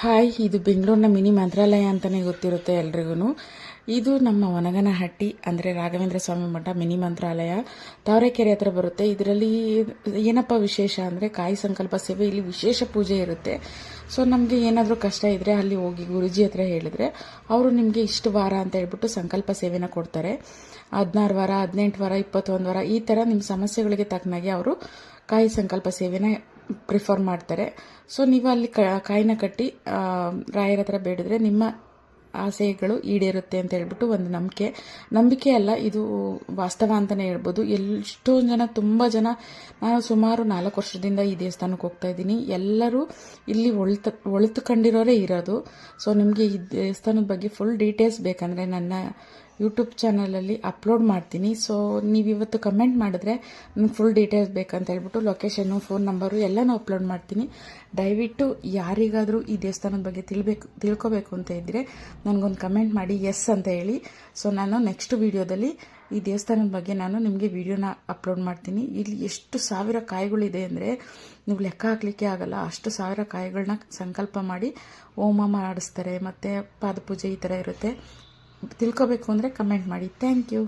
Hi, ಇದು ಬೆಂಗಳೂರಿನ mini ಮಂತ್ರಾಲಯ ಅಂತಲೇ ಗೊತ್ತಿರುತ್ತೆ ಎಲ್ರಿಗೂ. ಇದು ನಮ್ಮ ವನಗನಹಟ್ಟಿ ಅಂದರೆ ರಾಘವೇಂದ್ರ ಸ್ವಾಮಿ ಮಠ ಮಿನಿ ಮಂತ್ರಾಲಯ ತಾವರೆಕೆರೆ ಹತ್ರ ಬರುತ್ತೆ. ಇದರಲ್ಲಿ ಏನಪ್ಪ ವಿಶೇಷ ಅಂದರೆ ಕಾಯಿ ಸಂಕಲ್ಪ ಸೇವೆ, ಇಲ್ಲಿ ವಿಶೇಷ ಪೂಜೆ ಇರುತ್ತೆ. ಸೊ ನಮಗೆ ಏನಾದರೂ ಕಷ್ಟ ಇದ್ದರೆ ಅಲ್ಲಿ ಹೋಗಿ ಗುರುಜಿ ಹತ್ರ ಹೇಳಿದ್ರೆ ಅವರು ನಿಮಗೆ ಇಷ್ಟು ವಾರ ಅಂತ ಹೇಳ್ಬಿಟ್ಟು ಸಂಕಲ್ಪ ಸೇವೆನ ಕೊಡ್ತಾರೆ. 16 ವಾರ, 18 ವಾರ, 21 ವಾರ ಈ ಥರ ನಿಮ್ಮ ಸಮಸ್ಯೆಗಳಿಗೆ ತಕ್ಕನಾಗೆ ಅವರು ಕಾಯಿ ಸಂಕಲ್ಪ ಸೇವೆನ ಪ್ರಿಫರ್ ಮಾಡ್ತಾರೆ. ಸೊ ನೀವು ಅಲ್ಲಿ ಕಾಯಿನ ಕಟ್ಟಿ ರಾಯರ ಹತ್ರ ಬೇಡಿದ್ರೆ ನಿಮ್ಮ ಆಸೆಗಳು ಈಡೇರುತ್ತೆ ಅಂತ ಹೇಳ್ಬಿಟ್ಟು ಒಂದು ನಂಬಿಕೆ ಅಲ್ಲ, ಇದು ವಾಸ್ತವ ಅಂತಲೇ ಹೇಳ್ಬೋದು. ಎಷ್ಟೊಂದು ಜನ, ತುಂಬ ಜನ, ನಾನು ಸುಮಾರು 4 ವರ್ಷದಿಂದ ಈ ದೇವಸ್ಥಾನಕ್ಕೆ ಹೋಗ್ತಾ ಇದ್ದೀನಿ. ಎಲ್ಲರೂ ಇಲ್ಲಿ ಒಳಿತುಕೊಂಡಿರೋರೇ ಇರೋದು. ಸೊ ನಿಮಗೆ ಈ ದೇವಸ್ಥಾನದ ಬಗ್ಗೆ ಫುಲ್ ಡೀಟೇಲ್ಸ್ ಬೇಕಂದರೆ ನನ್ನ ಯೂಟ್ಯೂಬ್ ಚಾನಲಲ್ಲಿ ಅಪ್ಲೋಡ್ ಮಾಡ್ತೀನಿ. ಸೊ ನೀವಿವತ್ತು ಕಮೆಂಟ್ ಮಾಡಿದ್ರೆ ನನಗೆ ಫುಲ್ ಡೀಟೇಲ್ಸ್ ಬೇಕಂತ ಹೇಳ್ಬಿಟ್ಟು ಲೊಕೇಶನ್ನು, ಫೋನ್ ನಂಬರು ಎಲ್ಲನೂ ಅಪ್ಲೋಡ್ ಮಾಡ್ತೀನಿ. ದಯವಿಟ್ಟು ಯಾರಿಗಾದರೂ ಈ ದೇವಸ್ಥಾನದ ಬಗ್ಗೆ ತಿಳ್ಕೊಬೇಕು ಅಂತ ಇದ್ದರೆ ನನಗೊಂದು ಕಮೆಂಟ್ ಮಾಡಿ ಎಸ್ ಅಂತ ಹೇಳಿ. ಸೊ ನಾನು ನೆಕ್ಸ್ಟ್ ವಿಡಿಯೋದಲ್ಲಿ ಈ ದೇವಸ್ಥಾನದ ಬಗ್ಗೆ ನಾನು ನಿಮಗೆ ವಿಡಿಯೋನ ಅಪ್ಲೋಡ್ ಮಾಡ್ತೀನಿ. ಇಲ್ಲಿ ಎಷ್ಟು ಸಾವಿರ ಕಾಯಿಗಳಿದೆ ಅಂದರೆ ನೀವು ಲೆಕ್ಕ ಹಾಕಲಿಕ್ಕೆ ಆಗಲ್ಲ. ಅಷ್ಟು ಸಾವಿರ ಕಾಯಿಗಳನ್ನ ಸಂಕಲ್ಪ ಮಾಡಿ ಹೋಮ ಮಾಡಿಸ್ತಾರೆ, ಮತ್ತು ಪಾದಪೂಜೆ ಈ ಥರ ಇರುತ್ತೆ. ತಿಳ್ಕೊಬೇಕು ಅಂದರೆ ಕಮೆಂಟ್ ಮಾಡಿ. Thank you.